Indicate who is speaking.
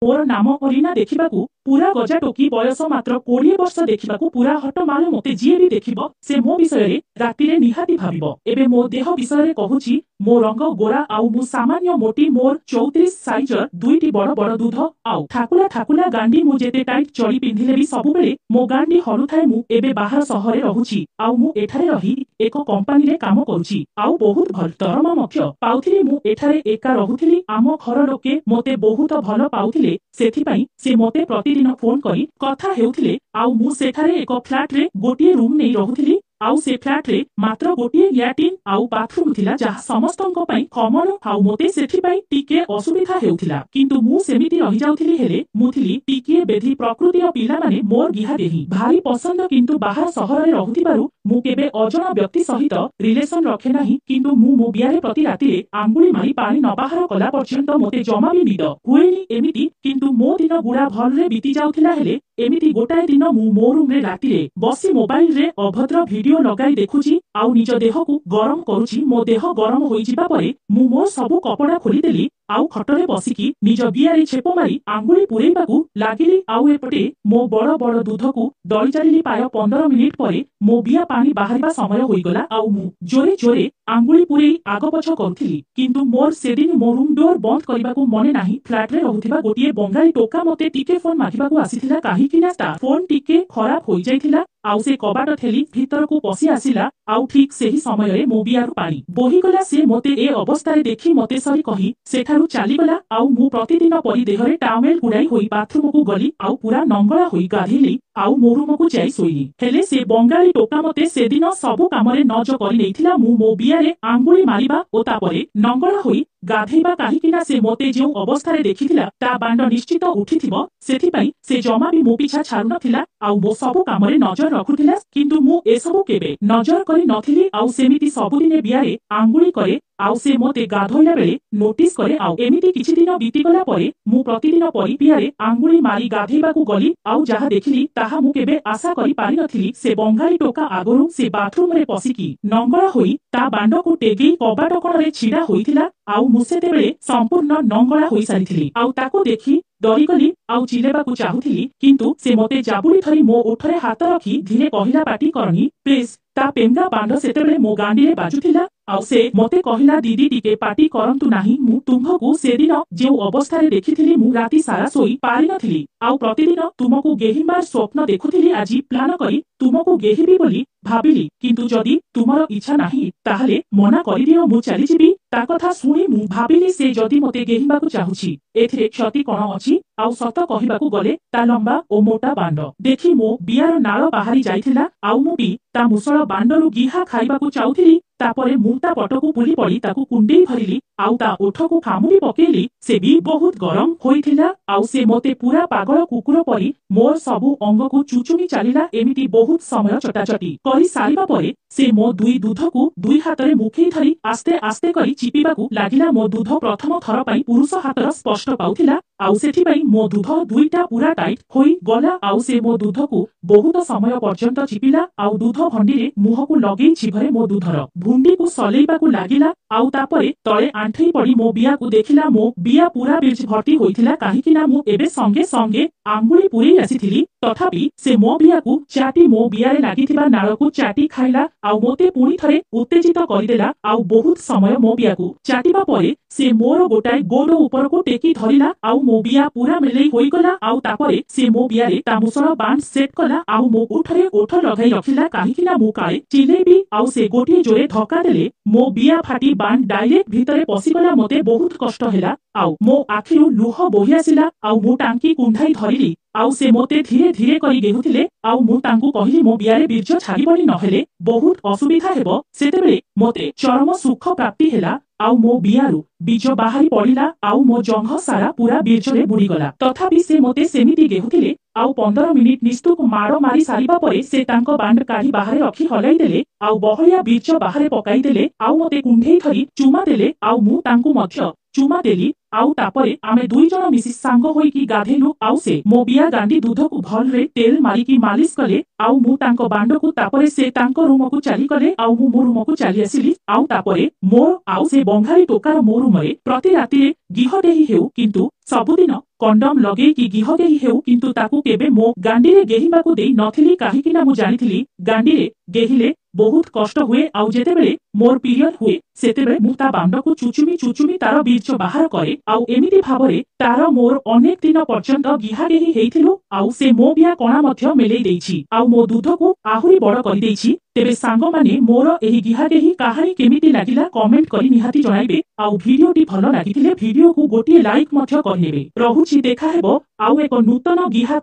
Speaker 1: मोर नाम हरिना देखिबाकू पूरा गजा टोकी बयस मात्र 20 वर्ष देखिबाकू पूरा हट माल मते जीए भी देखिबो से मो विषय रातिरे निहाती भाबिबो। एबे मो देह विषय कहूची मो रंग गोरा आउ मु सामान्य मोटी मोर 34 साइजर दुईटी बड़ बड़ दूध आउ ठाकुला ठाकुला गांडी मु जेते टाइट चली पिंधिले भी सब बेले मो गांडी हलुथाय। मु एबे बाहर सहरे रहुची आउ मु एठारे रही एक कंपनी रे काम करूची आउ बहुत भल दरमा मध्य पाउथिली। मु एठारे एका रहुथिली आम घर लोके मते बहुत भल पाउथिले सेथिपाई से मते प्रतिदिन फोन करी कथा हेउथिले आउ मु सेठारे एक फ्लैट रे गोटिए रूम नै रहुथिली आउ से फ्लैट रे मात्र गोटिए लैट्रिन आउ बाथरूम थिला जहा समस्तंक पई कमन आउ मते सेथिपाई टिके असुविधा हेउथिला किंतु मु सेमिति रहि जाउथिली हेले मु थिली टिके बेधी प्रकृतिर पिला माने मोर गिहा देही भारी पसंद किंतु बाहर सहर रे रहुथिबारु मु केबे अजणा व्यक्ति सहित रिलेशन रखे नाही किंतु मु मो बियारे प्रति रातिरे आंगुली मारी पानी न बाहर कला पर्यंत मते जमा भी निद हुएनी एमिति किंतु मो दिन गुडा भल रे बीती जाउथिला हेले एमिति गोटाए दिन मु मो रूम रे रातिरे बसी मोबाइल रे अभद्र वीडियो लगाई देखुची आउ निज देह को गरम करूची। मो देह गरम होई जिबा परे मु मोर सबु कपड़ा खोली देली आउ खटरे बसिकी निज बियारे छेप मारी आंगुली पुरेइबाकू लागिली आउ एपटे मो बड़ बड़ दूध को दଳି चालिली। पाय 15 मिनिट परे मो बिया पानी बाहरिबा समय होईगला आउ मु जोरे जोरे आंगुली पुरेई आग पछ करूथिली किंतु मोर सेदिन मो रूम डोर बंद करिबाकू मने नाही। फ्लैट रे रहुथिबा गोटिए बंगाली टोका मते टिके फोन मागिबाकू आसीथिला काहीकि ना ता फोन टिके खराब होई जाइथिला आउ से कबाट थेली भीतर को पसी आसिला आउ ठीक सेही समय रे मो बियारू पानी बोहीगला। से मते ए अवस्था रे देखि मते सरी कही सेठारू चालीगला आउ मु प्रतिदिन परि देहरे टावेल गुडाई होई बाथरूम को गली आउ पूरा नंगला होई गाधेली आउ मो रूम को जाई सोईली। हेले से बंगाली टोका मते सेदिन सबु कामरे नज करि नेइथिला मु मो बियारे आंगुली मारिबा ओ तापरे नंगला होई गाधेइबा काहीकिना से मते जेउ अवस्था रे देखिथिला ता बांड निश्चित उठिथिबो सेथिपाई से जमा भी मो पिछा छाडु नथिला आउ मो सबु कामरे नजर रखुथिला किंतु मु ए सबु केबे नजर करि नथिली आउ सेमिति सबुदिने बियारे आंगुली करे आउ से मते गाधोइला बेले नोटिस करे आउ एमिति किछि दिन बीती गला परे मु प्रतिदिन परि बियारे आंगुली मारी गाधेइबाकू गली आउ जहा देखिली ताहा मु केबे आशा करि पारि नथिली। से बंगाली टोका आगरु से बाथरूम रे पसिकी नंगला होई ता बांड को टेगी कबाट कोणरे छिडा होइथिला आउ मु सेतेबेले संपूर्ण नंगला होई सारिथिली आउ ताको देखि डरिगली आउ चिलेबाकू चाहुथिली किंतु से मते जाबुली थरी मो ओठरे हाथ रखी धीरे कहिला पाटी करनी प्लीज ता पेंगा बांड सेतेबेले मो गांडी रे बाजुथिला आउ से मते कहिला दीदी टिके पाटी करंतु नाही मु तुमको सेदिन जेउ अवस्था रे देखिथिली मु राती सारा सोई पारि नथिली आउ प्रतिदिन तुमको गेहिमार स्वप्न देखुथिली आजी प्लान करी तुमको गेहिबी बोली भाबिली किंतु जदी तुमर इच्छा नाही ताहले मना करि दियो मु चली जिबी। ता कथा सुनी मु भाबिली से जदी मते गेहिबाकू चाहुची एथिरे क्षति कोन अछि आउ सत कहिबाकू गले ता लंबा ओ मोटा बांड देखि मो बियार नाळ बाहारी जाइथिला आउ मु भी ता मुसळ बांडरू गिहा खाइबाकू चाहुथिली तापरे मु ता पटकू पुली पड़ी ताकू कुंडेई भरिली आउ ता ओठकू खामुरी पकेली से भी बहुत गरम होइथिला आउ से मते पूरा पागल कुकुर परी मोर सबु अंग को चुचुमी चालिला एमिति बहुत समय चटाचटी करी सारिबा परे से मो दुई दूध को दुई हातरे मुखी धरी आस्ते आस्ते करी चिपिबाकू लागिला। मो दूध प्रथम थर पई पुरुष हातर स्पष्ट पाउथिला आउ सेथिपाई मो दूध दुईटा पूरा टाइट होई गला आउ से मो दूध को बहुत समय पर्यंत चिपिला आउ दूध भंडी रे मुह को लगेई छिभरे मो दूधर भुंडी को सलेइबाकू लागिला आउ तापरे तळे आंठई पड़ी मो बिया को देखिला मो बिया पूरा बीज भर्ती होइथिला काहीकि ना मु एबे संगे संगे आंगुली पुरी आसीथिली तथापि से मो बिया को चाटी मो बियारे लागिथिबा नाळ को चाटी खाइला आउ मोते पुणी थरे उत्तेजित करिदेला आउ बहुत समय मो बिया को चाटीबा परे से मोर गोटाए गोड़ ऊपर को टेकी धरिला आउ मो बिया पूरा मेलेई होइगला आउ तापरे से मो बियारे ता मुसळ बांड सेट कला आउ मो उठरे ओठ लगाई रखिला काहीकि ना मु काळे चिलेबी आउ से गोटिए जोरे धक्का देले मो बिया फाटी बांड डायरेक्ट भितरे पसिगला मते बहुत कष्ट हेला आउ मो आखिरु लुह बोहि आसिला आउ मु टांकी कुंढाई धरिली आउ से मोते धीरे धीरे करी गेहुथिले आउ मु तांकू कहिली मो बियारे बीर्ज छाड़ी पड़ी नहेले बहुत असुविधा हेबो सेतेबेले मोते चरम सुख प्राप्ति हेला आउ मो बियारू बीज बाहरी पड़िला आउ मो जंघ सारा पूरा बीर्जरे बुड़ीगला तथापि से मोते सेमिति गेहुथिले आउ 15 मिनिट निस्तुक माड़ मारी सारिबा परे से तांको बांड काढी बाहरे रखी हलाई देले आउ बहलिया बीर्ज बाहरे पकाई देले आउ मोते कुंढेई धरी चुमा देले आउ मु तांकू मध्य चुमा देली आउ तापरे आमे दुई जण मिसी सांग होईकी गाधेलु आउ से मो बिया गांडी दूध को भलरे तेल मारिकी मालिश कले आउ मु तांको बांडकु तापरे से तांको रूमकु चाली गले आउ मु मो रूमकु चाली आसिली आउ तापरे मोर आउ से बंगाली टोकार मो रूमरे प्रति रातिरे गिहडेही हेउ किंतु सबुदिन कंडम लगेईकी गिहडेही हेउ किंतु ताकू केबे मो गांडीरे गेहिबाकू देई नथिली काहेकिना मु जानिथिली गांडीरे गेहिले बहुत कष्ट हुए आउ जेतेबेले मोर पीरियड हुए सेतेबेले मु ता बांडकू चुचुमी तार बीर्च बाहर करे आउ एमिति भाबरे तार मोर अनेक दिन पर्यंत गिहाडेही हेइथिलु आउ से मो बिया कणा मध्य मेलेई देइछि आउ मो दूधकू आहुरी बड़ करि देइछि तेबे सांग माने मोर एही गिहाडेही कहानी केमिति लागिला कमेंट करि निहाती जणाइबे आउ भिडियोटी भलो लागिथिले भिडियो को गोटिए लाइक मध्य करिनेबे रहुछि देखा हेबो आउ एक नूतन गिहा